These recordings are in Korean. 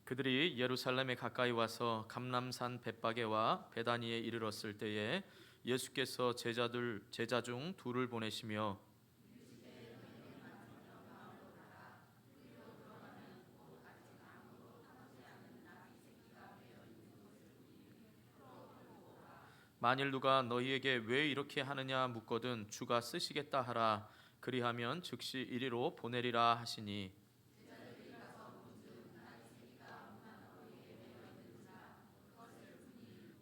그들이 예루살렘에 가까이 와서 감람산 벳바게와 베다니에 이르렀을 때에 예수께서 제자 중 둘을 보내시며 만일 누가 너희에게 왜 이렇게 하느냐 묻거든 주가 쓰시겠다 하라. 그리하면 즉시 이리로 보내리라 하시니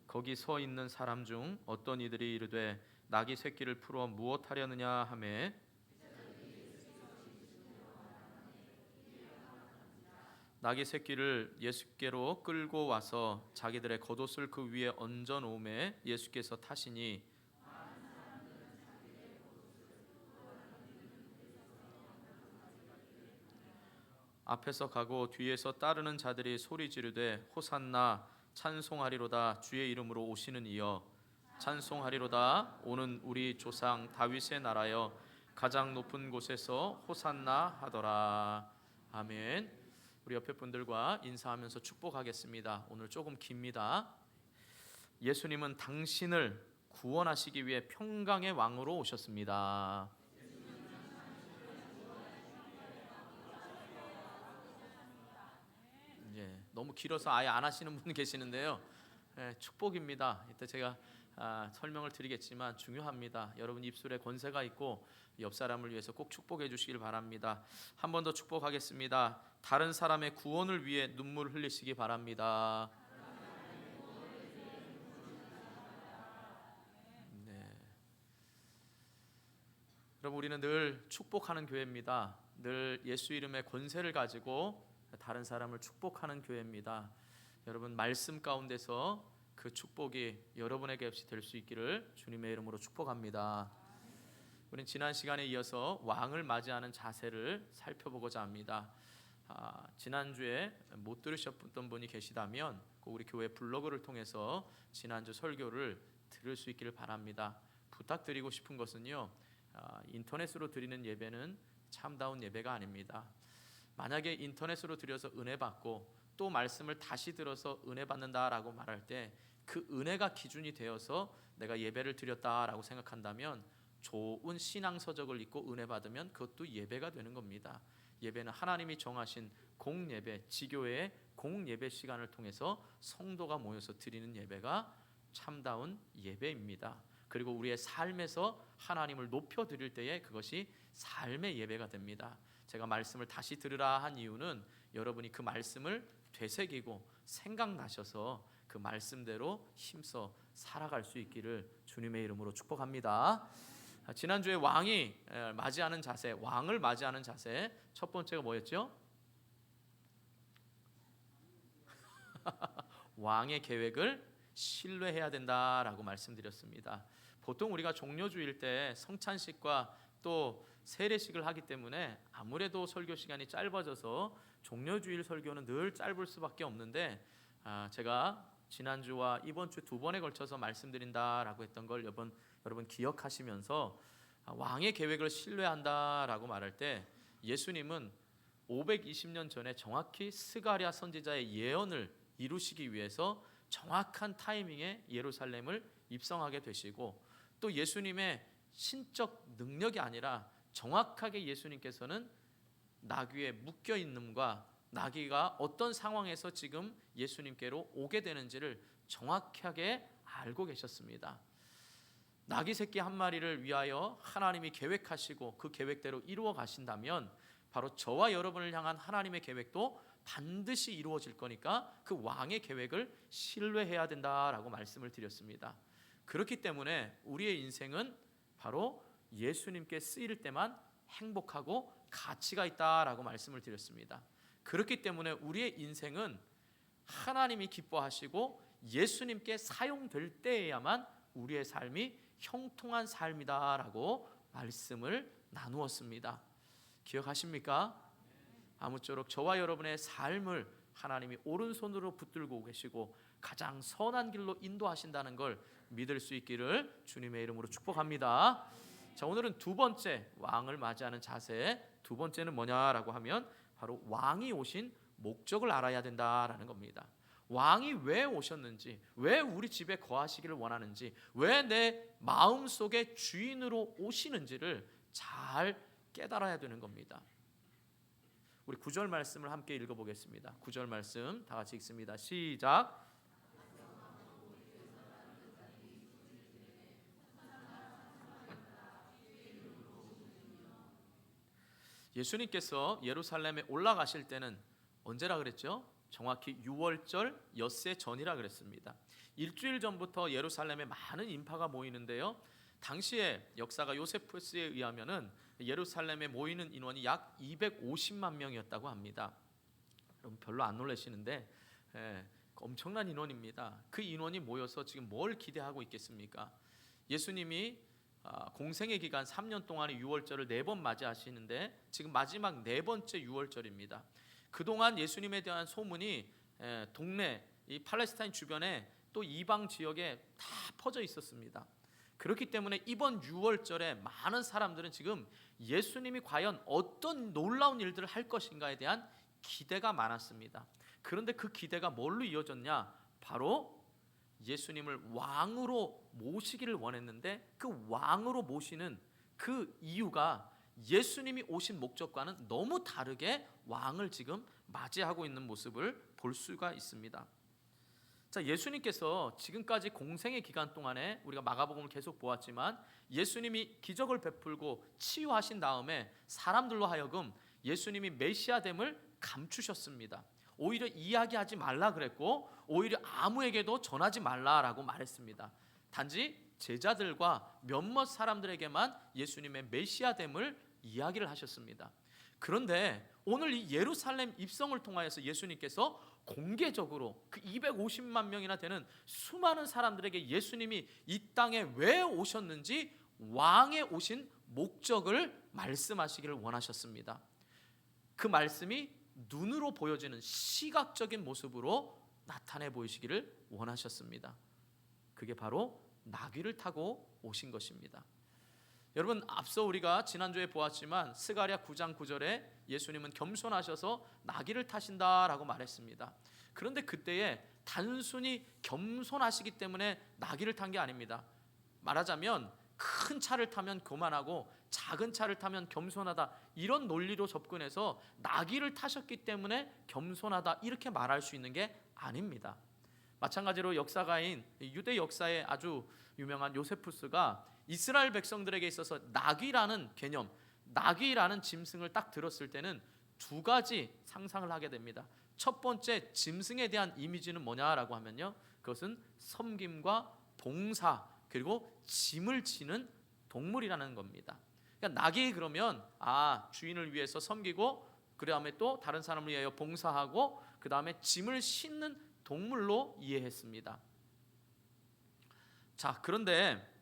거기 서 있는 사람 중 어떤 이들이 이르되 나귀 새끼를 풀어 무엇하려느냐 하매 나귀 새끼를 예수께로 끌고 와서 자기들의 겉옷을 그 위에 얹어 놓음에 예수께서 타시니 앞에서 가고 뒤에서 따르는 자들이 소리 지르되 호산나 찬송하리로다 주의 이름으로 오시는 이여 찬송하리로다 오는 우리 조상 다윗의 나라여 가장 높은 곳에서 호산나 하더라. 아멘. 우리 옆에 분들과 인사하면서 축복하겠습니다. 오늘 조금 깁니다. 예수님은 당신을 구원하시기 위해 평강의 왕으로 오셨습니다. 너무 길어서 아예 안 하시는 분 계시는데요. 축복입니다. 이때 제가 설명을 드리겠지만 중요합니다. 여러분 입술에 권세가 있고 옆 사람을 위해서 꼭 축복해 주시길 바랍니다. 한 번 더 축복하겠습니다. 다른 사람의 구원을 위해 눈물 흘리시기 바랍니다. 네. 여러분 우리는 늘 축복하는 교회입니다. 늘 예수 이름의 권세를 가지고 다른 사람을 축복하는 교회입니다. 여러분 말씀 가운데서 그 축복이 여러분에게 없이 될 수 있기를 주님의 이름으로 축복합니다. 우린 지난 시간에 이어서 왕을 맞이하는 자세를 살펴보고자 합니다. 지난주에 못 들으셨던 분이 계시다면 꼭 우리 교회 블로그를 통해서 지난주 설교를 들을 수 있기를 바랍니다. 부탁드리고 싶은 것은요, 인터넷으로 드리는 예배는 참다운 예배가 아닙니다. 만약에 인터넷으로 드려서 은혜 받고 또 말씀을 다시 들어서 은혜 받는다라고 말할 때 그 은혜가 기준이 되어서 내가 예배를 드렸다라고 생각한다면 좋은 신앙서적을 읽고 은혜 받으면 그것도 예배가 되는 겁니다. 예배는 하나님이 정하신 공예배, 지교회의 공예배 시간을 통해서 성도가 모여서 드리는 예배가 참다운 예배입니다. 그리고 우리의 삶에서 하나님을 높여 드릴 때에 그것이 삶의 예배가 됩니다. 제가 말씀을 다시 들으라 한 이유는 여러분이 그 말씀을 되새기고 생각나셔서 그 말씀대로 힘써 살아갈 수 있기를 주님의 이름으로 축복합니다. 지난주에 왕이 맞이하는 자세, 왕을 맞이하는 자세 첫 번째가 뭐였죠? 왕의 계획을 신뢰해야 된다라고 말씀드렸습니다. 보통 우리가 종료주일 때 성찬식과 또 세례식을 하기 때문에 아무래도 설교 시간이 짧아져서 종료주일 설교는 늘 짧을 수밖에 없는데 제가 지난주와 이번 주 두 번에 걸쳐서 말씀드린다라고 했던 걸 여러분 기억하시면서 왕의 계획을 신뢰한다라고 말할 때 예수님은 520년 전에 정확히 스가랴 선지자의 예언을 이루시기 위해서 정확한 타이밍에 예루살렘을 입성하게 되시고 또 예수님의 신적 능력이 아니라 정확하게 예수님께서는 나귀에 묶여 있는과 나귀가 어떤 상황에서 지금 예수님께로 오게 되는지를 정확하게 알고 계셨습니다. 나귀 새끼 한 마리를 위하여 하나님이 계획하시고 그 계획대로 이루어 가신다면 바로 저와 여러분을 향한 하나님의 계획도 반드시 이루어질 거니까 그 왕의 계획을 신뢰해야 된다라고 말씀을 드렸습니다. 그렇기 때문에 우리의 인생은 바로 예수님께 쓰일 때만 행복하고 가치가 있다라고 말씀을 드렸습니다. 그렇기 때문에 우리의 인생은 하나님이 기뻐하시고 예수님께 사용될 때에야만 우리의 삶이 형통한 삶이다라고 말씀을 나누었습니다. 기억하십니까? 아무쪼록 저와 여러분의 삶을 하나님이 오른손으로 붙들고 계시고 가장 선한 길로 인도하신다는 걸 믿을 수 있기를 주님의 이름으로 축복합니다. 자, 오늘은 두 번째 왕을 맞이하는 자세, 두 번째는 뭐냐라고 하면 바로 왕이 오신 목적을 알아야 된다라는 겁니다. 왕이 왜 오셨는지, 왜 우리 집에 거하시기를 원하는지, 왜 내 마음속에 주인으로 오시는지를 잘 깨달아야 되는 겁니다. 우리 9절 말씀을 함께 읽어보겠습니다. 9절 말씀 다 같이 읽습니다. 시작. 예수님께서 예루살렘에 올라가실 때는 언제라 그랬죠? 정확히 6월절 엿새 전이라 그랬습니다. 일주일 전부터 예루살렘에 많은 인파가 모이는데요. 당시의 역사가 요세푸스에 의하면은 예루살렘에 모이는 인원이 약 250만 명이었다고 합니다. 여러분 별로 안 놀라시는데 엄청난 인원입니다. 그 인원이 모여서 지금 뭘 기대하고 있겠습니까? 예수님이 공생의 기간 3년 동안의 유월절을 4번 맞이하시는데 지금 마지막 4번째 유월절입니다. 그동안 예수님에 대한 소문이 동네 이 팔레스타인 주변에 또 이방 지역에 다 퍼져 있었습니다. 그렇기 때문에 이번 유월절에 많은 사람들은 지금 예수님이 과연 어떤 놀라운 일들을 할 것인가에 대한 기대가 많았습니다. 그런데 그 기대가 뭘로 이어졌냐? 바로 예수님을 왕으로 모시기를 원했는데 그 왕으로 모시는 그 이유가 예수님이 오신 목적과는 너무 다르게 왕을 지금 맞이하고 있는 모습을 볼 수가 있습니다. 자, 예수님께서 지금까지 공생의 기간 동안에 우리가 마가복음을 계속 보았지만 예수님이 기적을 베풀고 치유하신 다음에 사람들로 하여금 예수님이 메시아됨을 감추셨습니다. 오히려 이야기하지 말라 그랬고 오히려 아무에게도 전하지 말라라고 말했습니다. 단지 제자들과 몇몇 사람들에게만 예수님의 메시아됨을 이야기를 하셨습니다. 그런데 오늘 이 예루살렘 입성을 통하여서 예수님께서 공개적으로 그 250만 명이나 되는 수많은 사람들에게 예수님이 이 땅에 왜 오셨는지 왕에 오신 목적을 말씀하시기를 원하셨습니다. 그 말씀이 눈으로 보여지는 시각적인 모습으로 나타내 보이시기를 원하셨습니다. 그게 바로 나귀를 타고 오신 것입니다. 여러분 앞서 우리가 지난주에 보았지만 스가랴 9장 9절에 예수님은 겸손하셔서 나귀를 타신다라고 말했습니다. 그런데 그때에 단순히 겸손하시기 때문에 나귀를 탄 게 아닙니다. 말하자면 큰 차를 타면 교만하고 작은 차를 타면 겸손하다 이런 논리로 접근해서 나귀를 타셨기 때문에 겸손하다 이렇게 말할 수 있는 게 아닙니다. 마찬가지로 역사가인 유대 역사의 아주 유명한 요세푸스가 이스라엘 백성들에게 있어서 나귀라는 개념, 나귀라는 짐승을 딱 들었을 때는 두 가지 상상을 하게 됩니다. 첫 번째 짐승에 대한 이미지는 뭐냐라고 하면요, 그것은 섬김과 봉사 그리고 짐을 지는 동물이라는 겁니다. 그러니까 나귀 그러면 주인을 위해서 섬기고 그 다음에 또 다른 사람을 위하여 봉사하고 그 다음에 짐을 싣는 동물로 이해했습니다. 자, 그런데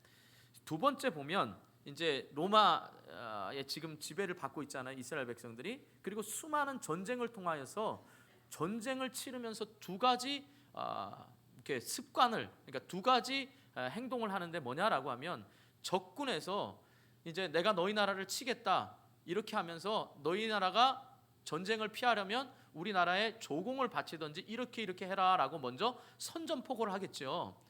두 번째 보면 이제 로마의 지금 지배를 받고 있잖아요, 이스라엘 백성들이. 그리고 수많은 전쟁을 통하여서 전쟁을 치르면서 두 가지 이렇게 습관을, 그러니까 두 가지 행동을 하는데 뭐냐라고 하면 적군에서 이제 내가 너희 나라를 치겠다 이렇게 하면서 너희 나라가 전쟁을 피하려면 우리나라에 조공을 바치든지 이렇게 해라라고 먼저 선전포고를 하겠죠.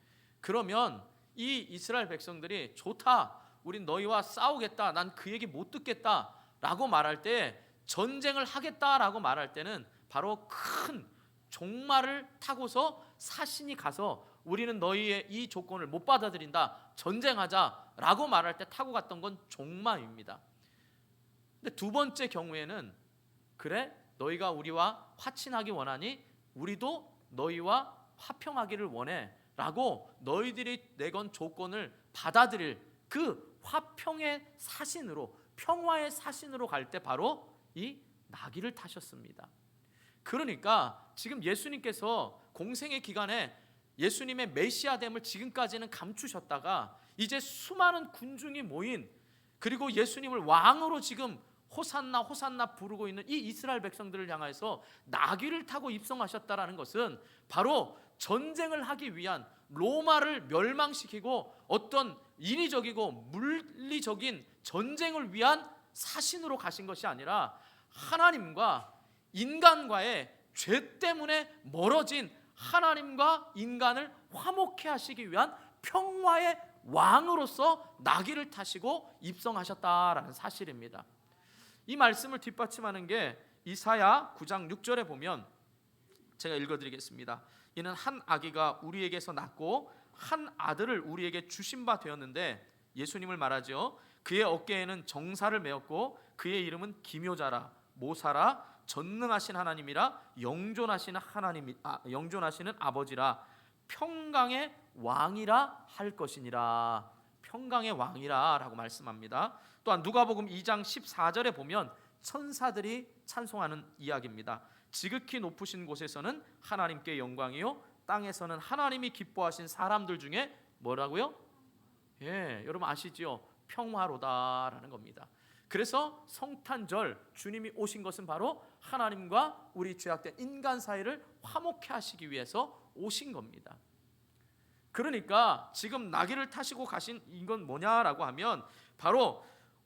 그러면 이 이스라엘 백성들이 좋다, 우린 너희와 싸우겠다, 난 그 얘기 못 듣겠다라고 말할 때, 전쟁을 하겠다라고 말할 때는 바로 큰 종말을 타고서 사신이 가서 우리는 너희의 이 조건을 못 받아들인다, 전쟁하자라고 말할 때 타고 갔던 건 종마입니다. 근데 두 번째 경우에는 그래 너희가 우리와 화친하기 원하니 우리도 너희와 화평하기를 원해 라고 너희들이 내건 조건을 받아들일 그 화평의 사신으로, 평화의 사신으로 갈 때 바로 이 나귀를 타셨습니다. 그러니까 지금 예수님께서 공생의 기간에 예수님의 메시아됨을 지금까지는 감추셨다가 이제 수많은 군중이 모인, 그리고 예수님을 왕으로 지금 호산나 호산나 부르고 있는 이 이스라엘 백성들을 향해서 나귀를 타고 입성하셨다라는 것은 바로 전쟁을 하기 위한, 로마를 멸망시키고 어떤 인위적이고 물리적인 전쟁을 위한 사신으로 가신 것이 아니라 하나님과 인간과의 죄 때문에 멀어진 하나님과 인간을 화목케 하시기 위한 평화의 왕으로서 나귀를 타시고 입성하셨다라는 사실입니다. 이 말씀을 뒷받침하는 게 이사야 9장 6절에 보면, 제가 읽어드리겠습니다. 이는 한 아기가 우리에게서 낳고 한 아들을 우리에게 주신 바 되었는데, 예수님을 말하죠. 그의 어깨에는 정사를 메었고 그의 이름은 기묘자라, 모사라, 전능하신 하나님이라, 영존하시는 아버지라, 평강의 왕이라 할 것이니라. 평강의 왕이라 라고 말씀합니다. 또한 누가복음 2장 14절에 보면 천사들이 찬송하는 이야기입니다. 지극히 높으신 곳에서는 하나님께 영광이요, 땅에서는 하나님이 기뻐하신 사람들 중에 뭐라고요? 여러분 아시죠? 평화로다라는 겁니다. 그래서 성탄절, 주님이 오신 것은 바로 하나님과 우리 죄악된 인간 사이를 화목케 하시기 위해서 오신 겁니다. 그러니까 지금 나귀를 타시고 가신 이건 뭐냐라고 하면, 바로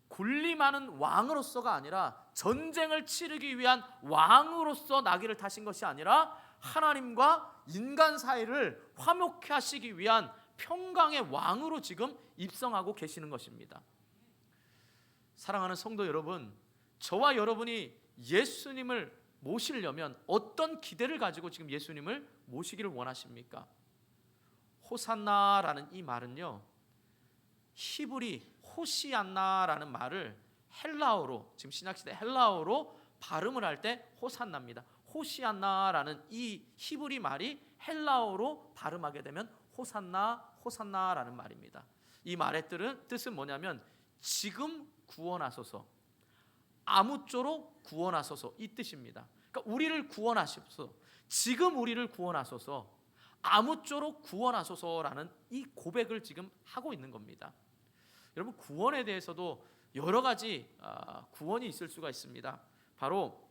군림하는 왕으로서가 아니라, 전쟁을 치르기 위한 왕으로서 나귀를 타신 것이 아니라, 하나님과 인간 사이를 화목케 하시기 위한 평강의 왕으로 지금 입성하고 계시는 것입니다. 사랑하는 성도 여러분, 저와 여러분이 예수님을 모시려면 어떤 기대를 가지고 지금 예수님을 모시기를 원하십니까? 호산나라는 이 말은요, 히브리 호시안나라는 말을 헬라어로, 지금 신약시대 헬라어로 발음을 할 때 호산나입니다. 호시안나라는 이 히브리 말이 헬라어로 발음하게 되면 호산나라는 말입니다. 이 말의 뜻은 뭐냐면 지금 구원하소서, 아무쪼록 구원하소서, 이 뜻입니다. 그러니까 우리를 구원하소서, 지금 우리를 구원하소서, 아무쪼록 구원하소서라는 이 고백을 지금 하고 있는 겁니다. 여러분, 구원에 대해서도 여러 가지 구원이 있을 수가 있습니다. 바로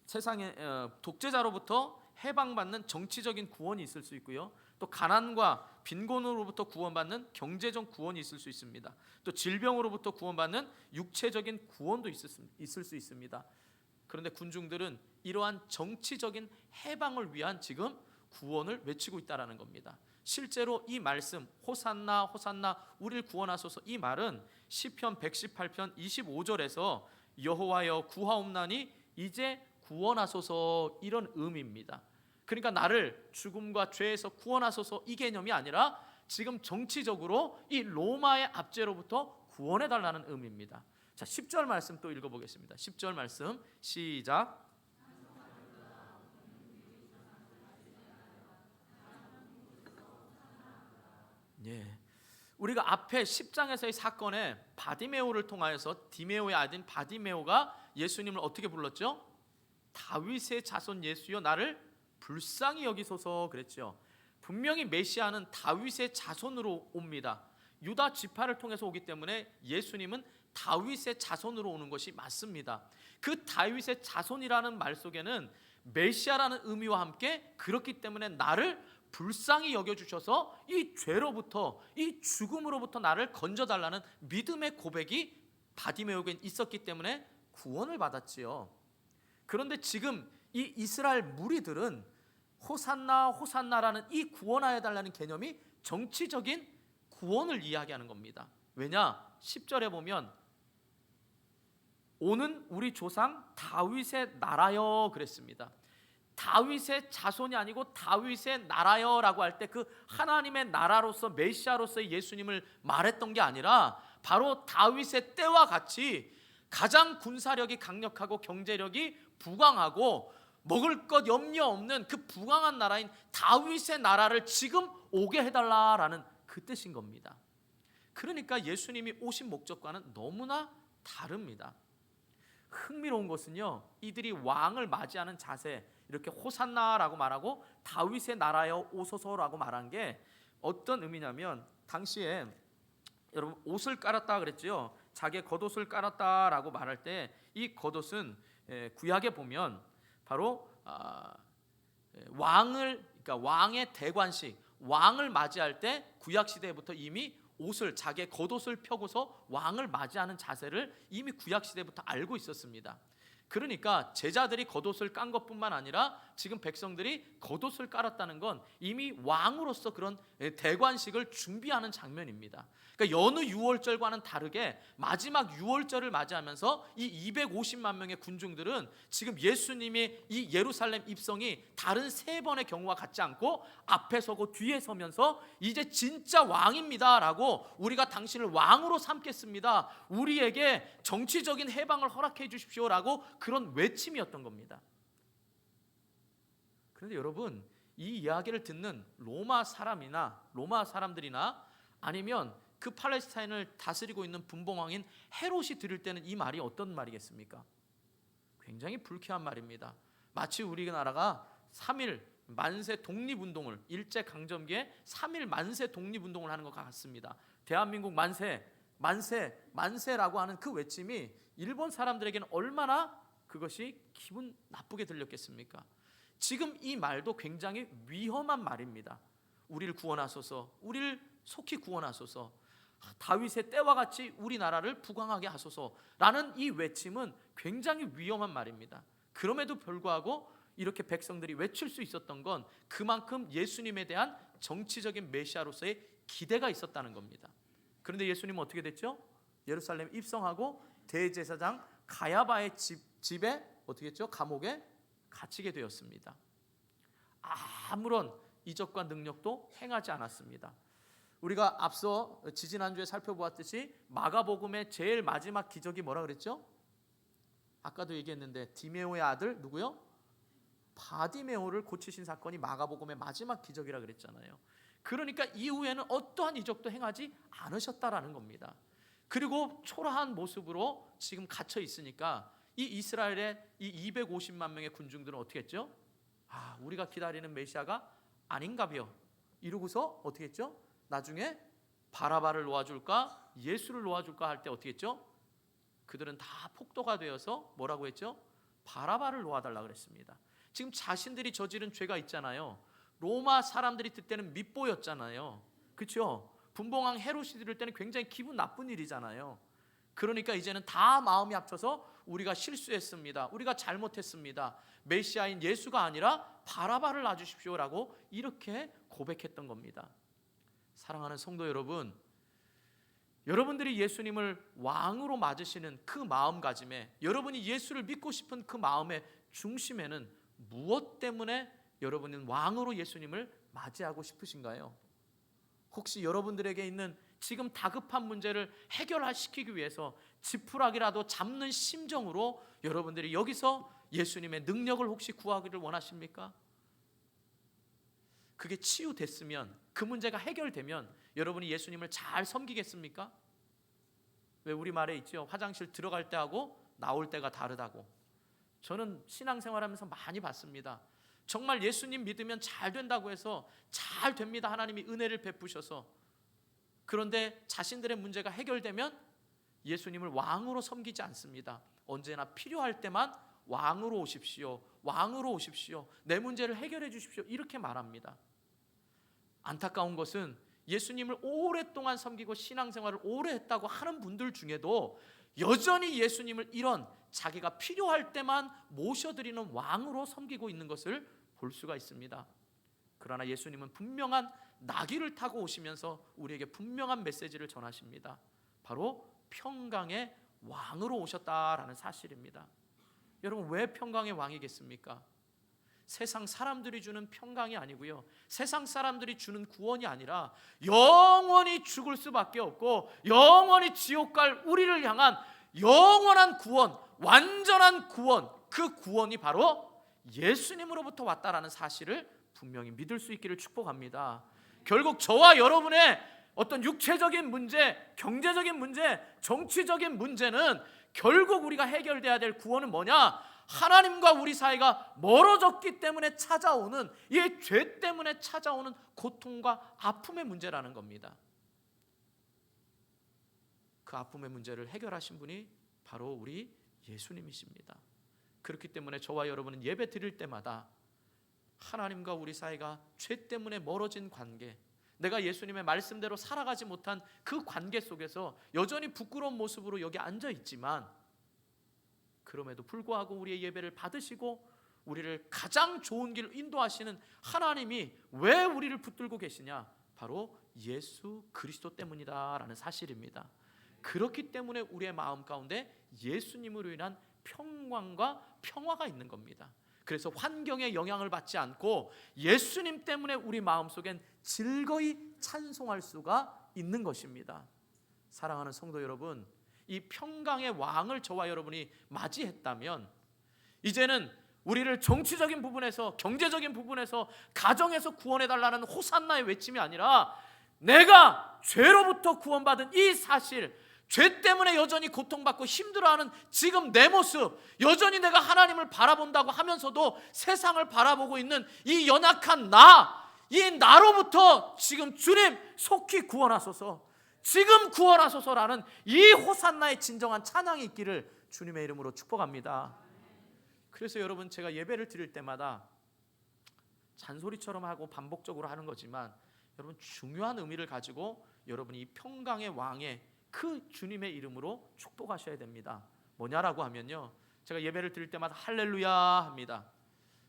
세상의 독재자로부터 해방받는 정치적인 구원이 있을 수 있고요, 또 가난과 빈곤으로부터 구원받는 경제적 구원이 있을 수 있습니다. 또 질병으로부터 구원받는 육체적인 구원도 있을 수 있습니다. 그런데 군중들은 이러한 정치적인 해방을 위한 지금 구원을 외치고 있다라는 겁니다. 실제로 이 말씀 호산나 호산나 우리를 구원하소서, 이 말은 시편 118편 25절에서 여호와여 구하옵나니 이제 구원하소서, 이런 의미입니다. 그러니까 나를 죽음과 죄에서 구원하소서, 이 개념이 아니라 지금 정치적으로 이 로마의 압제로부터 구원해달라는 의미입니다. 자, 10절 말씀 또 읽어보겠습니다. 10절 말씀 시작. 우리가 앞에 10장에서의 사건에 바디메오를 통하여서 디메오의 아들인 바디메오가 예수님을 어떻게 불렀죠? 다윗의 자손 예수여 나를 불쌍히 여기소서 그랬죠. 분명히 메시아는 다윗의 자손으로 옵니다. 유다 지파를 통해서 오기 때문에 예수님은 다윗의 자손으로 오는 것이 맞습니다. 그 다윗의 자손이라는 말 속에는 메시아라는 의미와 함께 그렇기 때문에 나를 불쌍히 여겨주셔서 이 죄로부터, 이 죽음으로부터 나를 건져달라는 믿음의 고백이 바디메오에게 있었기 때문에 구원을 받았지요. 그런데 지금 이 이스라엘 무리들은 호산나 호산나라는 이 구원하여 달라는 개념이 정치적인 구원을 이야기하는 겁니다. 왜냐? 10절에 보면 오는 우리 조상 다윗의 나라여 그랬습니다. 다윗의 자손이 아니고 다윗의 나라여라고 할 때 그 하나님의 나라로서 메시아로서의 예수님을 말했던 게 아니라 바로 다윗의 때와 같이 가장 군사력이 강력하고 경제력이 부강하고 먹을 것 염려 없는 그 부강한 나라인 다윗의 나라를 지금 오게 해달라라는 그 뜻인 겁니다. 그러니까 예수님이 오신 목적과는 너무나 다릅니다. 흥미로운 것은요, 이들이 왕을 맞이하는 자세, 이렇게 호산나라고 말하고 다윗의 나라여 오소서라고 말한 게 어떤 의미냐면, 당시에 여러분 옷을 깔았다 그랬죠. 자기의 겉옷을 깔았다라고 말할 때 이 겉옷은 구약에 보면 바로 그러니까 왕의 대관식, 왕을 맞이할 때 구약 시대부터 이미 옷을, 자기의 겉옷을 펴고서 왕을 맞이하는 자세를 이미 구약 시대부터 알고 있었습니다. 그러니까 제자들이 겉옷을 깐 것뿐만 아니라 지금 백성들이 겉옷을 깔았다는 건 이미 왕으로서 그런 대관식을 준비하는 장면입니다. 그러니까 여느 유월절과는 다르게 마지막 유월절을 맞이하면서 이 250만 명의 군중들은 지금 예수님이 이 예루살렘 입성이 다른 세 번의 경우와 같지 않고 앞에 서고 뒤에 서면서 이제 진짜 왕입니다 라고, 우리가 당신을 왕으로 삼겠습니다, 우리에게 정치적인 해방을 허락해 주십시오 라고 그런 외침이었던 겁니다. 그런데 여러분, 이 이야기를 듣는 로마 사람들이나 아니면 그 팔레스타인을 다스리고 있는 분봉왕인 헤롯이 들을 때는 이 말이 어떤 말이겠습니까? 굉장히 불쾌한 말입니다. 마치 우리나라가 3일 만세 독립운동을, 일제강점기에 3일 만세 독립운동을 하는 것 같습니다. 대한민국 만세, 만세, 만세라고 하는 그 외침이 일본 사람들에게는 얼마나 그것이 기분 나쁘게 들렸겠습니까? 지금 이 말도 굉장히 위험한 말입니다. 우리를 구원하소서, 우리를 속히 구원하소서, 다윗의 때와 같이 우리나라를 부강하게 하소서라는 이 외침은 굉장히 위험한 말입니다. 그럼에도 불구하고 이렇게 백성들이 외칠 수 있었던 건 그만큼 예수님에 대한 정치적인 메시아로서의 기대가 있었다는 겁니다. 그런데 예수님은 어떻게 됐죠? 예루살렘 입성하고 대제사장 가야바의 집에 어떻게 했죠? 감옥에 갇히게 되었습니다. 아무런 이적과 능력도 행하지 않았습니다. 우리가 앞서 지지난주에 살펴보았듯이 마가복음의 제일 마지막 기적이 뭐라 그랬죠? 아까도 얘기했는데 디메오의 아들 누구요? 바디메오를 고치신 사건이 마가복음의 마지막 기적이라 그랬잖아요. 그러니까 이후에는 어떠한 이적도 행하지 않으셨다라는 겁니다. 그리고 초라한 모습으로 지금 갇혀 있으니까 이 이스라엘의 이 250만 명의 군중들은 어떻게 했죠? 우리가 기다리는 메시아가 아닌가벼 이러고서 어떻게 했죠? 나중에 바라바를 놓아줄까 예수를 놓아줄까 할 때 어떻게 했죠? 그들은 다 폭도가 되어서 뭐라고 했죠? 바라바를 놓아달라 그랬습니다. 지금 자신들이 저지른 죄가 있잖아요. 로마 사람들이 그때는 밉보였잖아요. 그렇죠? 분봉왕 헤롯이 들을 때는 굉장히 기분 나쁜 일이잖아요. 그러니까 이제는 다 마음이 합쳐서 우리가 실수했습니다, 우리가 잘못했습니다, 메시아인 예수가 아니라 바라바를 놔주십시오라고 이렇게 고백했던 겁니다. 사랑하는 성도 여러분, 여러분들이 예수님을 왕으로 맞으시는 그 마음가짐에, 여러분이 예수를 믿고 싶은 그 마음의 중심에는 무엇 때문에 여러분은 왕으로 예수님을 맞이하고 싶으신가요? 혹시 여러분들에게 있는 지금 다급한 문제를 해결시키기 위해서 지푸라기라도 잡는 심정으로 여러분들이 여기서 예수님의 능력을 혹시 구하기를 원하십니까? 그게 치유됐으면, 그 문제가 해결되면 여러분이 예수님을 잘 섬기겠습니까? 왜 우리말에 있죠? 화장실 들어갈 때하고 나올 때가 다르다고. 저는 신앙생활하면서 많이 봤습니다. 정말 예수님 믿으면 잘 된다고 해서 잘 됩니다, 하나님이 은혜를 베푸셔서. 그런데 자신들의 문제가 해결되면 예수님을 왕으로 섬기지 않습니다. 언제나 필요할 때만 왕으로 오십시오, 왕으로 오십시오, 내 문제를 해결해 주십시오, 이렇게 말합니다. 안타까운 것은 예수님을 오랫동안 섬기고 신앙생활을 오래 했다고 하는 분들 중에도 여전히 예수님을 이런 자기가 필요할 때만 모셔드리는 왕으로 섬기고 있는 것을 볼 수가 있습니다. 그러나 예수님은 분명한 나귀를 타고 오시면서 우리에게 분명한 메시지를 전하십니다. 바로 평강의 왕으로 오셨다라는 사실입니다. 여러분, 왜 평강의 왕이겠습니까? 세상 사람들이 주는 평강이 아니고요, 세상 사람들이 주는 구원이 아니라 영원히 죽을 수밖에 없고 영원히 지옥 갈 우리를 향한 영원한 구원, 완전한 구원, 그 구원이 바로 예수님으로부터 왔다라는 사실을 분명히 믿을 수 있기를 축복합니다. 결국 저와 여러분의 어떤 육체적인 문제, 경제적인 문제, 정치적인 문제는 결국 우리가 해결돼야 될 구원은 뭐냐? 하나님과 우리 사이가 멀어졌기 때문에 찾아오는, 이 죄 때문에 찾아오는 고통과 아픔의 문제라는 겁니다. 그 아픔의 문제를 해결하신 분이 바로 우리 예수님이십니다. 그렇기 때문에 저와 여러분은 예배 드릴 때마다 하나님과 우리 사이가 죄 때문에 멀어진 관계, 내가 예수님의 말씀대로 살아가지 못한 그 관계 속에서 여전히 부끄러운 모습으로 여기 앉아 있지만, 그럼에도 불구하고 우리의 예배를 받으시고 우리를 가장 좋은 길로 인도하시는 하나님이 왜 우리를 붙들고 계시냐? 바로 예수 그리스도 때문이다라는 사실입니다. 그렇기 때문에 우리의 마음 가운데 예수님으로 인한 평강과 평화가 있는 겁니다. 그래서 환경에 영향을 받지 않고 예수님 때문에 우리 마음속엔 즐거이 찬송할 수가 있는 것입니다. 사랑하는 성도 여러분, 이 평강의 왕을 저와 여러분이 맞이했다면 이제는 우리를 정치적인 부분에서, 경제적인 부분에서, 가정에서 구원해달라는 호산나의 외침이 아니라 내가 죄로부터 구원받은 이 사실, 죄 때문에 여전히 고통받고 힘들어하는 지금 내 모습, 여전히 내가 하나님을 바라본다고 하면서도 세상을 바라보고 있는 이 연약한 이 나로부터 지금 주님 속히 구원하소서, 지금 구원하소서라는 이 호산나의 진정한 찬양이 있기를 주님의 이름으로 축복합니다. 그래서 여러분, 제가 예배를 드릴 때마다 잔소리처럼 하고 반복적으로 하는 거지만 여러분, 중요한 의미를 가지고 여러분이 이 평강의 왕의 그 주님의 이름으로 축복하셔야 됩니다. 뭐냐라고 하면요, 제가 예배를 드릴 때마다 할렐루야 합니다.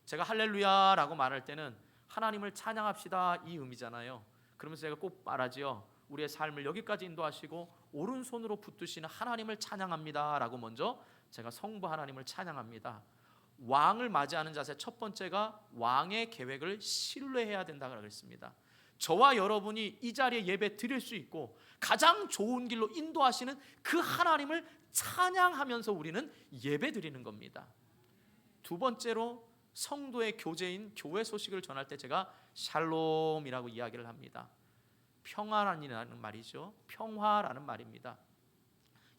제가 할렐루야라고 말할 때는 하나님을 찬양합시다 이 의미잖아요. 그러면서 제가 꼭 말하지요. 우리의 삶을 여기까지 인도하시고 오른손으로 붙드시는 하나님을 찬양합니다 라고 먼저 제가 성부 하나님을 찬양합니다. 왕을 맞이하는 자세 첫 번째가 왕의 계획을 신뢰해야 된다고 그랬습니다. 저와 여러분이 이 자리에 예배 드릴 수 있고 가장 좋은 길로 인도하시는 그 하나님을 찬양하면서 우리는 예배 드리는 겁니다. 두 번째로 성도의 교제인 교회 소식을 전할 때 제가 샬롬이라고 이야기를 합니다. 평안이라는 말이죠. 평화라는 말입니다.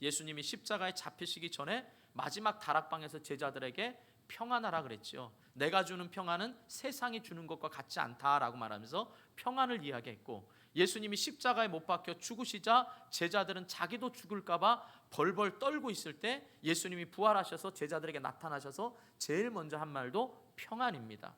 예수님이 십자가에 잡히시기 전에 마지막 다락방에서 제자들에게 평안하라 그랬죠. 내가 주는 평안은 세상이 주는 것과 같지 않다라고 말하면서 평안을 이야기했고, 예수님이 십자가에 못 박혀 죽으시자 제자들은 자기도 죽을까봐 벌벌 떨고 있을 때 예수님이 부활하셔서 제자들에게 나타나셔서 제일 먼저 한 말도 평안입니다.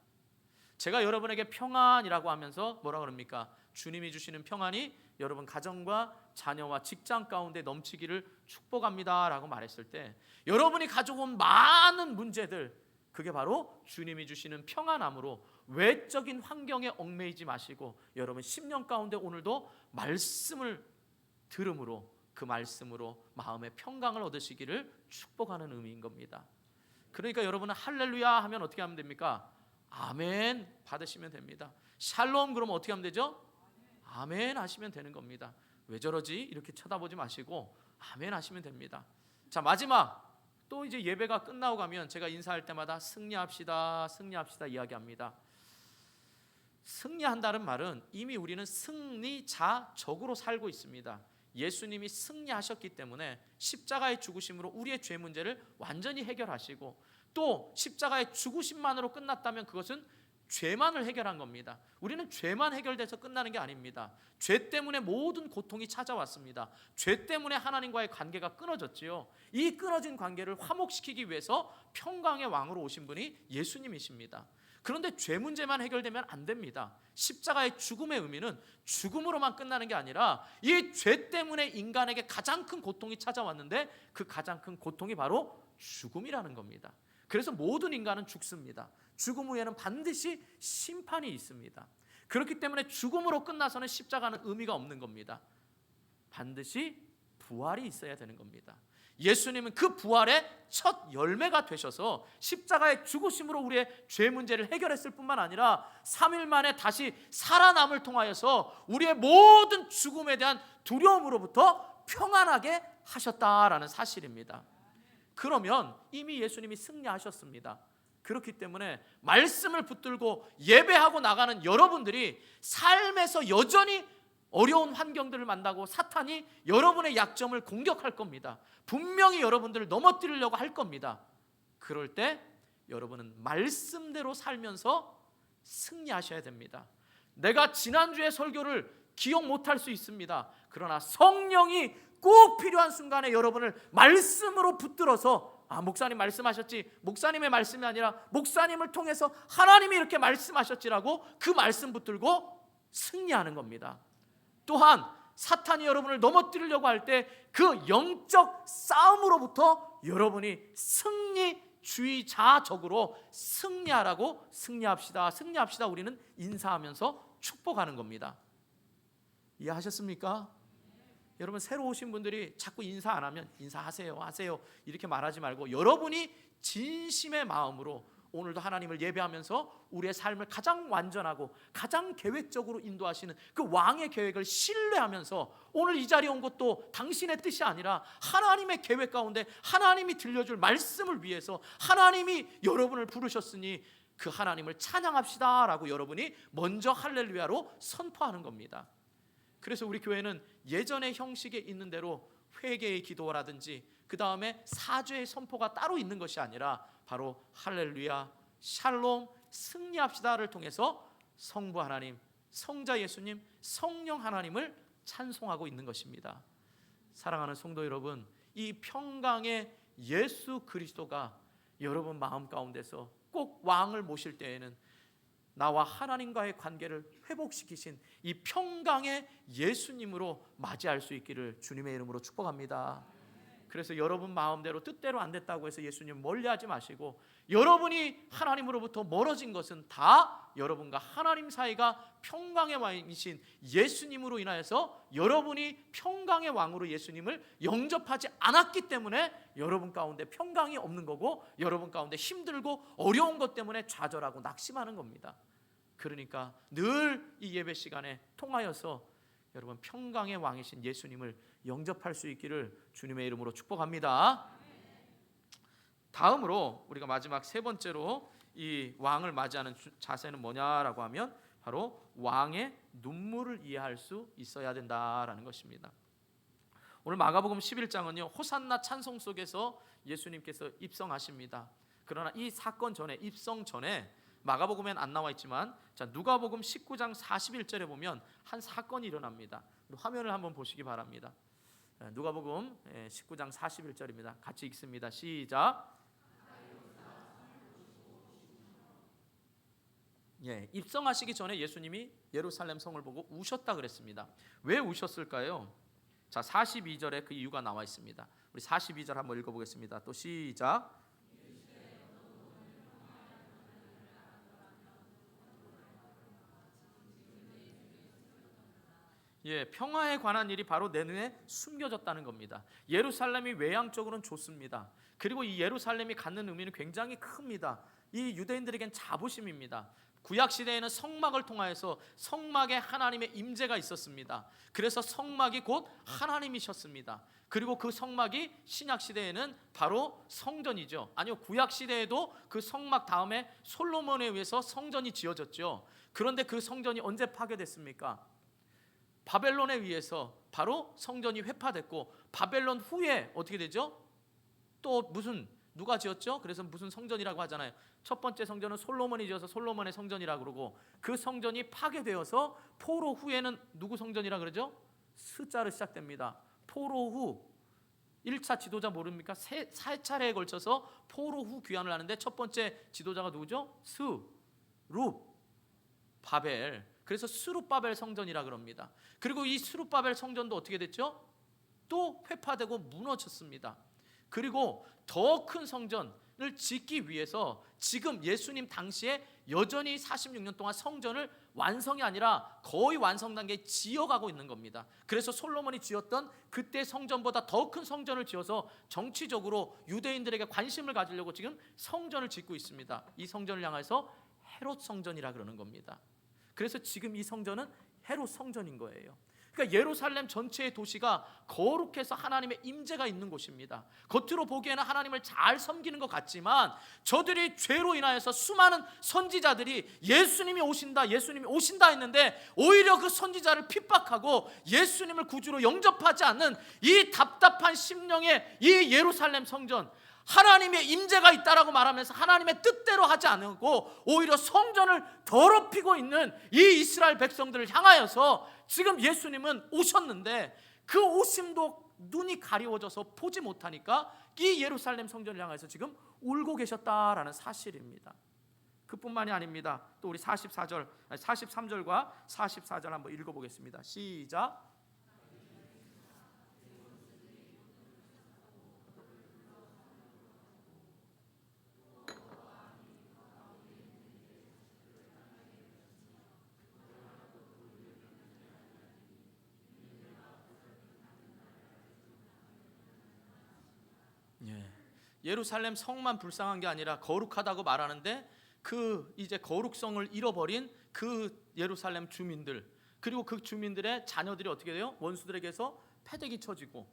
제가 여러분에게 평안이라고 하면서 뭐라 그럽니까? 주님이 주시는 평안이 여러분 가정과 자녀와 직장 가운데 넘치기를 축복합니다 라고 말했을 때 여러분이 가지고 온 많은 문제들, 그게 바로 주님이 주시는 평안함으로 외적인 환경에 얽매이지 마시고 여러분 10년 가운데 오늘도 말씀을 들음으로 그 말씀으로 마음의 평강을 얻으시기를 축복하는 의미인 겁니다. 그러니까 여러분은 할렐루야 하면 어떻게 하면 됩니까? 아멘 받으시면 됩니다. 샬롬 그러면 어떻게 하면 되죠? 아멘 하시면 되는 겁니다. 왜 저러지? 이렇게 쳐다보지 마시고 아멘 하시면 됩니다. 자, 마지막 또 이제 예배가 끝나고 가면 제가 인사할 때마다 승리합시다 승리합시다 이야기합니다. 승리한다는 말은 이미 우리는 승리자적으로 살고 있습니다. 예수님이 승리하셨기 때문에 십자가의 죽으심으로 우리의 죄 문제를 완전히 해결하시고, 또 십자가의 죽으심만으로 끝났다면 그것은 죄만을 해결한 겁니다. 우리는 죄만 해결돼서 끝나는 게 아닙니다. 죄 때문에 모든 고통이 찾아왔습니다. 죄 때문에 하나님과의 관계가 끊어졌지요. 이 끊어진 관계를 화목시키기 위해서 평강의 왕으로 오신 분이 예수님이십니다. 그런데 죄 문제만 해결되면 안 됩니다. 십자가의 죽음의 의미는 죽음으로만 끝나는 게 아니라 이 죄 때문에 인간에게 가장 큰 고통이 찾아왔는데 그 가장 큰 고통이 바로 죽음이라는 겁니다. 그래서 모든 인간은 죽습니다. 죽음 후에는 반드시 심판이 있습니다. 그렇기 때문에 죽음으로 끝나서는 십자가는 의미가 없는 겁니다. 반드시 부활이 있어야 되는 겁니다. 예수님은 그 부활의 첫 열매가 되셔서 십자가의 죽으심으로 우리의 죄 문제를 해결했을 뿐만 아니라 3일 만에 다시 살아남을 통하여서 우리의 모든 죽음에 대한 두려움으로부터 평안하게 하셨다라는 사실입니다. 그러면 이미 예수님이 승리하셨습니다. 그렇기 때문에 말씀을 붙들고 예배하고 나가는 여러분들이 삶에서 여전히 어려운 환경들을 만나고 사탄이 여러분의 약점을 공격할 겁니다. 분명히 여러분들을 넘어뜨리려고 할 겁니다. 그럴 때 여러분은 말씀대로 살면서 승리하셔야 됩니다. 내가 지난주의 설교를 기억 못할 수 있습니다. 그러나 성령이 꼭 필요한 순간에 여러분을 말씀으로 붙들어서, 목사님 말씀하셨지, 목사님의 말씀이 아니라 목사님을 통해서 하나님이 이렇게 말씀하셨지라고 그 말씀 붙들고 승리하는 겁니다. 또한 사탄이 여러분을 넘어뜨리려고 할 때 그 영적 싸움으로부터 여러분이 승리주의자적으로 승리하라고 승리합시다 우리는 인사하면서 축복하는 겁니다. 이해하셨습니까? 여러분, 새로 오신 분들이 자꾸 인사 안 하면 인사하세요 하세요 이렇게 말하지 말고 여러분이 진심의 마음으로 오늘도 하나님을 예배하면서 우리의 삶을 가장 완전하고 가장 계획적으로 인도하시는 그 왕의 계획을 신뢰하면서 오늘 이 자리에 온 것도 당신의 뜻이 아니라 하나님의 계획 가운데 하나님이 들려줄 말씀을 위해서 하나님이 여러분을 부르셨으니 그 하나님을 찬양합시다 라고 여러분이 먼저 할렐루야로 선포하는 겁니다. 그래서 우리 교회는 예전의 형식에 있는 대로 회개의 기도라든지 그 다음에 사죄의 선포가 따로 있는 것이 아니라 바로 할렐루야, 샬롬, 승리합시다를 통해서 성부 하나님, 성자 예수님, 성령 하나님을 찬송하고 있는 것입니다. 사랑하는 성도 여러분, 이 평강의 예수 그리스도가 여러분 마음 가운데서 꼭 왕을 모실 때에는 나와 하나님과의 관계를 회복시키신 이 평강의 예수님으로 맞이할 수 있기를 주님의 이름으로 축복합니다. 그래서 여러분 마음대로 뜻대로 안 됐다고 해서 예수님 멀리하지 마시고, 여러분이 하나님으로부터 멀어진 것은 다 여러분과 하나님 사이가 평강의 왕이신 예수님으로 인하여서 여러분이 평강의 왕으로 예수님을 영접하지 않았기 때문에 여러분 가운데 평강이 없는 거고, 여러분 가운데 힘들고 어려운 것 때문에 좌절하고 낙심하는 겁니다. 그러니까 늘 이 예배 시간에 통하여서 여러분 평강의 왕이신 예수님을 영접할 수 있기를 주님의 이름으로 축복합니다. 다음으로 우리가 마지막 세 번째로 이 왕을 맞이하는 자세는 뭐냐라고 하면 바로 왕의 눈물을 이해할 수 있어야 된다라는 것입니다. 오늘 마가복음 11장은요 호산나 찬송 속에서 예수님께서 입성하십니다. 그러나 이 사건 전에, 입성 전에 마가복음엔 안 나와 있지만 자, 누가복음 19장 41절에 보면 한 사건이 일어납니다. 화면을 한번 보시기 바랍니다. 누가복음 19장 41절입니다. 같이 읽습니다. 시작. 입성하시기 전에 예수님이 예루살렘 성을 보고 우셨다 그랬습니다. 왜 우셨을까요? 자, 42절에 그 이유가 나와 있습니다. 우리 42절 한번 읽어보겠습니다. 또 시작. 평화에 관한 일이 바로 내 눈에 숨겨졌다는 겁니다. 예루살렘이 외향적으로는 좋습니다. 그리고 이 예루살렘이 갖는 의미는 굉장히 큽니다. 이 유대인들에겐 자부심입니다. 구약 시대에는 성막을 통하여서 성막에 하나님의 임재가 있었습니다. 그래서 성막이 곧 하나님이셨습니다. 그리고 그 성막이 신약 시대에는 바로 성전이죠. 아니요, 구약 시대에도 그 성막 다음에 솔로몬에 의해서 성전이 지어졌죠. 그런데 그 성전이 언제 파괴됐습니까? 바벨론에 의해서 바로 성전이 회파됐고, 바벨론 후에 어떻게 되죠? 또 누가 지었죠? 그래서 무슨 성전이라고 하잖아요. 첫 번째 성전은 솔로몬이 지어서 솔로몬의 성전이라고 그러고, 그 성전이 파괴되어서 포로 후에는 누구 성전이라고 그러죠? 스자로 시작됩니다. 포로 후 1차 지도자 모릅니까? 세 차례에 걸쳐서 포로 후 귀환을 하는데 첫 번째 지도자가 누구죠? 룹 바벨. 그래서 스룹바벨 성전이라 그럽니다. 그리고 이 스룹바벨 성전도 어떻게 됐죠? 또 회파되고 무너졌습니다. 그리고 더 큰 성전을 짓기 위해서 지금 예수님 당시에 여전히 46년 동안 성전을 완성이 아니라 거의 완성 단계에 지어가고 있는 겁니다. 그래서 솔로몬이 지었던 그때 성전보다 더 큰 성전을 지어서 정치적으로 유대인들에게 관심을 가지려고 지금 성전을 짓고 있습니다. 이 성전을 향해서 헤롯 성전이라 그러는 겁니다. 그래서 지금 이 성전은 헤롯 성전인 거예요. 그러니까 예루살렘 전체의 도시가 거룩해서 하나님의 임재가 있는 곳입니다. 겉으로 보기에는 하나님을 잘 섬기는 것 같지만 저들이 죄로 인하여서 수많은 선지자들이 예수님이 오신다 했는데 오히려 그 선지자를 핍박하고 예수님을 구주로 영접하지 않는 이 답답한 심령의 이 예루살렘 성전, 하나님의 임재가 있다라고 말하면서 하나님의 뜻대로 하지 않고 오히려 성전을 더럽히고 있는 이 이스라엘 백성들을 향하여서 지금 예수님은 오셨는데 그 오심도 눈이 가리워져서 보지 못하니까 이 예루살렘 성전을 향해서 지금 울고 계셨다라는 사실입니다. 그뿐만이 아닙니다. 또 우리 43절과 44절 한번 읽어보겠습니다. 시작. 예루살렘 성만 불쌍한 게 아니라 거룩하다고 말하는데 그 이제 거룩성을 잃어버린 그 예루살렘 주민들, 그리고 그 주민들의 자녀들이 어떻게 돼요? 원수들에게서 패대기 쳐지고,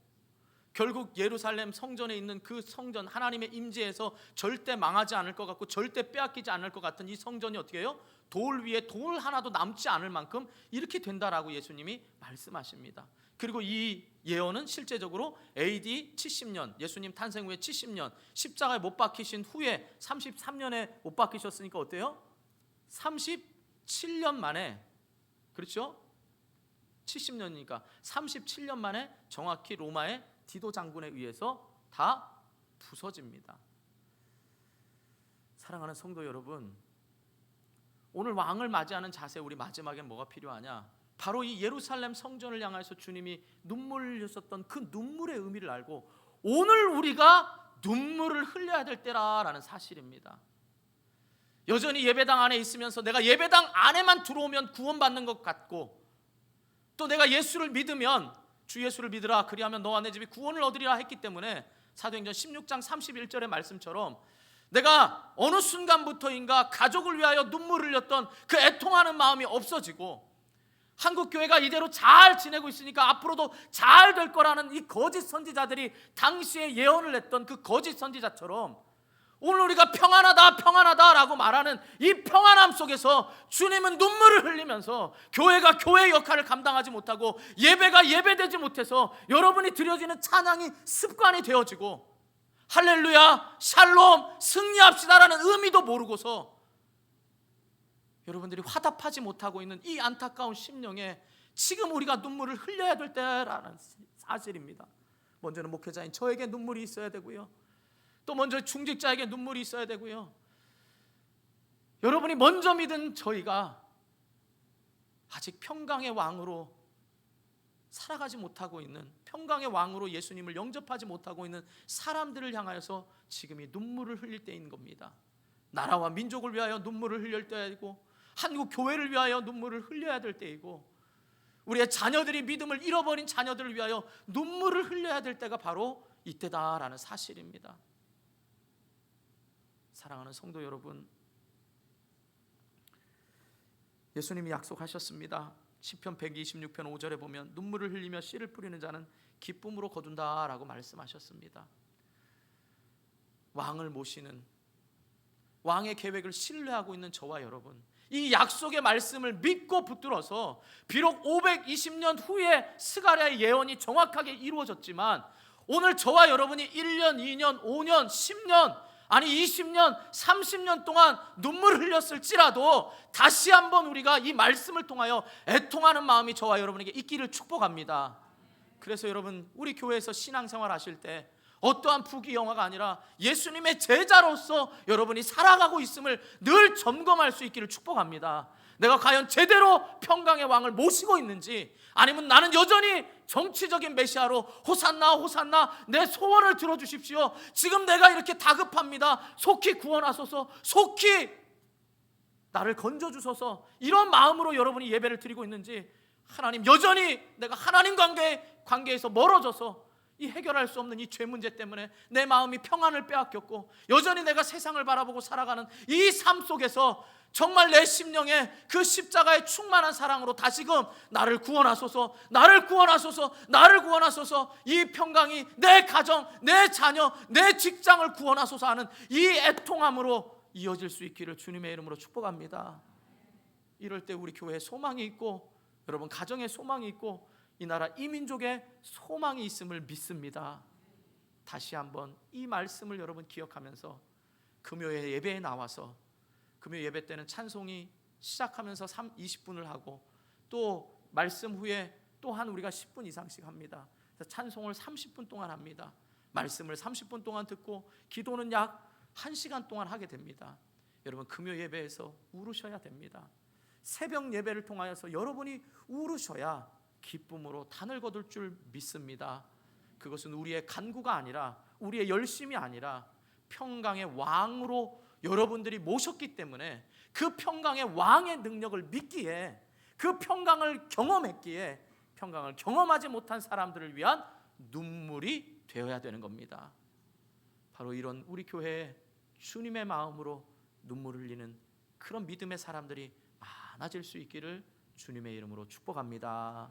결국 예루살렘 성전에 있는 그 성전, 하나님의 임재에서 절대 망하지 않을 것 같고 절대 빼앗기지 않을 것 같은 이 성전이 어떻게 해요? 돌 위에 돌 하나도 남지 않을 만큼 이렇게 된다라고 예수님이 말씀하십니다. 그리고 이 예언은 실제적으로 AD 70년, 예수님 탄생 후에 70년, 십자가에 못 박히신 후에 33년에 못 박히셨으니까 어때요? 37년 만에, 그렇죠? 70년이니까 37년 만에 정확히 로마의 디도 장군에 의해서 다 부서집니다. 사랑하는 성도 여러분, 오늘 왕을 맞이하는 자세, 우리 마지막엔 뭐가 필요하냐? 바로 이 예루살렘 성전을 향해서 주님이 눈물을 흘렸었던 그 눈물의 의미를 알고 오늘 우리가 눈물을 흘려야 될 때라는 사실입니다. 여전히 예배당 안에 있으면서 내가 예배당 안에만 들어오면 구원받는 것 같고, 또 내가 예수를 믿으면 주 예수를 믿으라 그리하면 너와 내 집이 구원을 얻으리라 했기 때문에 사도행전 16장 31절의 말씀처럼 내가 어느 순간부터인가 가족을 위하여 눈물을 흘렸던 그 애통하는 마음이 없어지고, 한국교회가 이대로 잘 지내고 있으니까 앞으로도 잘 될 거라는 이 거짓 선지자들이 당시에 예언을 했던 그 거짓 선지자처럼 오늘 우리가 평안하다 평안하다라고 말하는 이 평안함 속에서 주님은 눈물을 흘리면서 교회가 교회의 역할을 감당하지 못하고 예배가 예배되지 못해서 여러분이 드려지는 찬양이 습관이 되어지고 할렐루야 샬롬 승리합시다라는 의미도 모르고서 여러분들이 화답하지 못하고 있는 이 안타까운 심령에 지금 우리가 눈물을 흘려야 될 때라는 사실입니다. 먼저는 목회자인 저에게 눈물이 있어야 되고요, 또 먼저 중직자에게 눈물이 있어야 되고요, 여러분이 먼저 믿은 저희가 아직 평강의 왕으로 살아가지 못하고 있는, 평강의 왕으로 예수님을 영접하지 못하고 있는 사람들을 향하여서 지금 이 눈물을 흘릴 때인 겁니다. 나라와 민족을 위하여 눈물을 흘릴 때이고, 한국 교회를 위하여 눈물을 흘려야 될 때이고, 우리의 자녀들이 믿음을 잃어버린 자녀들을 위하여 눈물을 흘려야 될 때가 바로 이때다라는 사실입니다. 사랑하는 성도 여러분, 예수님이 약속하셨습니다. 시편 126편 5절에 보면 눈물을 흘리며 씨를 뿌리는 자는 기쁨으로 거둔다라고 말씀하셨습니다. 왕을 모시는, 왕의 계획을 신뢰하고 있는 저와 여러분, 이 약속의 말씀을 믿고 붙들어서 비록 520년 후에 스가랴의 예언이 정확하게 이루어졌지만 오늘 저와 여러분이 1년, 2년, 5년, 10년 아니 20년, 30년 동안 눈물을 흘렸을지라도 다시 한번 우리가 이 말씀을 통하여 애통하는 마음이 저와 여러분에게 있기를 축복합니다. 그래서 여러분, 우리 교회에서 신앙생활 하실 때 어떠한 부귀영화가 아니라 예수님의 제자로서 여러분이 살아가고 있음을 늘 점검할 수 있기를 축복합니다. 내가 과연 제대로 평강의 왕을 모시고 있는지, 아니면 나는 여전히 정치적인 메시아로 호산나 호산나 내 소원을 들어주십시오, 지금 내가 이렇게 다급합니다, 속히 구원하소서, 속히 나를 건져주소서, 이런 마음으로 여러분이 예배를 드리고 있는지, 하나님 여전히 내가 하나님 관계에서 멀어져서 이 해결할 수 없는 이 죄 문제 때문에 내 마음이 평안을 빼앗겼고 여전히 내가 세상을 바라보고 살아가는 이 삶 속에서 정말 내 심령에 그 십자가의 충만한 사랑으로 다시금 나를 구원하소서, 나를 구원하소서, 나를 구원하소서, 이 평강이 내 가정, 내 자녀, 내 직장을 구원하소서 하는 이 애통함으로 이어질 수 있기를 주님의 이름으로 축복합니다. 이럴 때 우리 교회에 소망이 있고 여러분 가정에 소망이 있고 이 나라 이 민족에 소망이 있음을 믿습니다. 다시 한번 이 말씀을 여러분 기억하면서 금요일 예배에 나와서, 금요 예배 때는 찬송이 시작하면서 20분을 하고 또 말씀 후에 또한 우리가 10분 이상씩 합니다. 찬송을 30분 동안 합니다. 말씀을 30분 동안 듣고 기도는 약 1시간 동안 하게 됩니다. 여러분 금요 예배에서 울으셔야 됩니다. 새벽 예배를 통하여서 여러분이 울으셔야 기쁨으로 단을 거둘 줄 믿습니다. 그것은 우리의 간구가 아니라, 우리의 열심이 아니라 평강의 왕으로 여러분들이 모셨기 때문에 그 평강의 왕의 능력을 믿기에, 그 평강을 경험했기에 평강을 경험하지 못한 사람들을 위한 눈물이 되어야 되는 겁니다. 바로 이런 우리 교회에 주님의 마음으로 눈물 흘리는 그런 믿음의 사람들이 많아질 수 있기를 주님의 이름으로 축복합니다.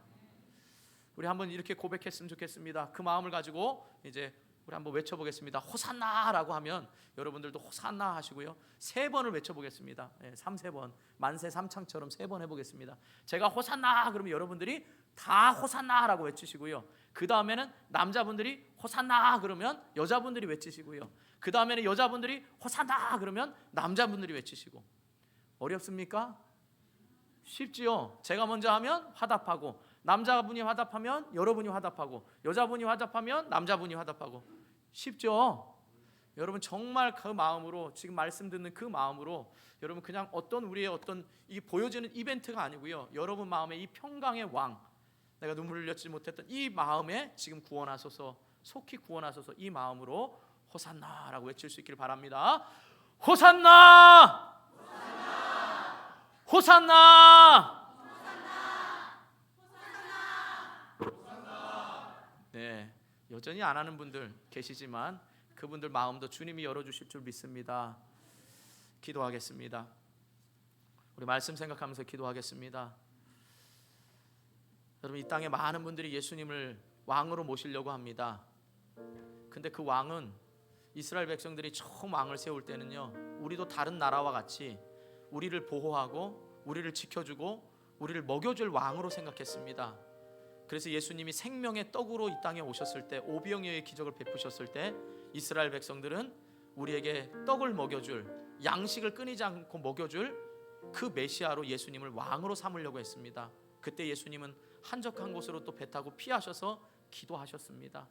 우리 한번 이렇게 고백했으면 좋겠습니다. 그 마음을 가지고 이제 우리 한번 외쳐보겠습니다. 호산나라고 하면 여러분들도 호산나 하시고요. 3번을 외쳐보겠습니다. 3번 만세 삼창처럼 3번 해보겠습니다. 제가 호산나 그러면 여러분들이 다 호산나라고 외치시고요. 그 다음에는 남자분들이 호산나 그러면 여자분들이 외치시고요. 그 다음에는 여자분들이 호산나 그러면 남자분들이 외치시고. 어렵습니까? 쉽지요. 제가 먼저 하면 화답하고, 남자분이 화답하면 여러분이 화답하고, 여자분이 화답하면 남자분이 화답하고. 쉽죠? 여러분 정말 그 마음으로, 지금 말씀 듣는 그 마음으로 여러분 그냥 어떤 우리의 어떤 이 보여지는 이벤트가 아니고요, 여러분 마음에 이 평강의 왕, 내가 눈물을 흘렸지 못했던 이 마음에 지금 구원하소서, 속히 구원하소서, 이 마음으로 호산나라고 외칠 수 있기를 바랍니다. 호산나! 호산나! 네, 여전히 안 하는 분들 계시지만 그분들 마음도 주님이 열어주실 줄 믿습니다. 기도하겠습니다. 우리 말씀 생각하면서 기도하겠습니다. 여러분, 이 땅에 많은 분들이 예수님을 왕으로 모시려고 합니다. 근데 그 왕은 이스라엘 백성들이 처음 왕을 세울 때는요, 우리도 다른 나라와 같이 우리를 보호하고 우리를 지켜주고 우리를 먹여줄 왕으로 생각했습니다. 그래서 예수님이 생명의 떡으로 이 땅에 오셨을 때, 오병이어의 기적을 베푸셨을 때 이스라엘 백성들은 우리에게 떡을 먹여줄, 양식을 끊이지 않고 먹여줄 그 메시아로 예수님을 왕으로 삼으려고 했습니다. 그때 예수님은 한적한 곳으로 또 배 타고 피하셔서 기도하셨습니다.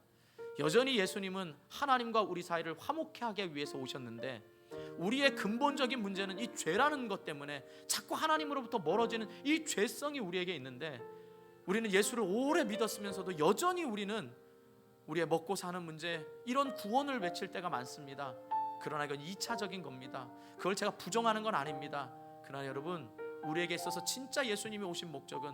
여전히 예수님은 하나님과 우리 사이를 화목케 하기 위해서 오셨는데, 우리의 근본적인 문제는 이 죄라는 것 때문에 자꾸 하나님으로부터 멀어지는 이 죄성이 우리에게 있는데, 우리는 예수를 오래 믿었으면서도 여전히 우리는 우리의 먹고 사는 문제, 이런 구원을 외칠 때가 많습니다. 그러나 이건 2차적인 겁니다. 그걸 제가 부정하는 건 아닙니다. 그러나 여러분, 우리에게 있어서 진짜 예수님이 오신 목적은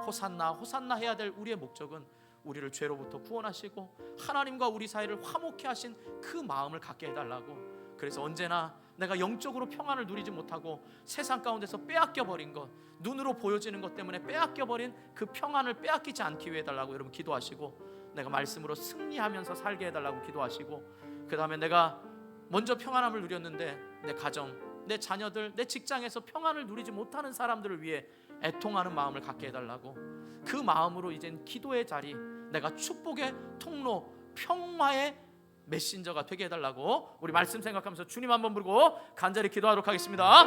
호산나 호산나 해야 될 우리의 목적은 우리를 죄로부터 구원하시고 하나님과 우리 사이를 화목케 하신 그 마음을 갖게 해달라고. 그래서 언제나 내가 영적으로 평안을 누리지 못하고 세상 가운데서 빼앗겨버린 것, 눈으로 보여지는 것 때문에 빼앗겨버린 그 평안을 빼앗기지 않기 위해 해달라고 여러분 기도하시고, 내가 말씀으로 승리하면서 살게 해달라고 기도하시고, 그 다음에 내가 먼저 평안함을 누렸는데 내 가정, 내 자녀들, 내 직장에서 평안을 누리지 못하는 사람들을 위해 애통하는 마음을 갖게 해달라고. 그 마음으로 이젠 기도의 자리, 내가 축복의 통로, 평화의 메신저가 되게 해달라고 우리 말씀 생각하면서 주님 한번 부르고 간절히 기도하도록 하겠습니다.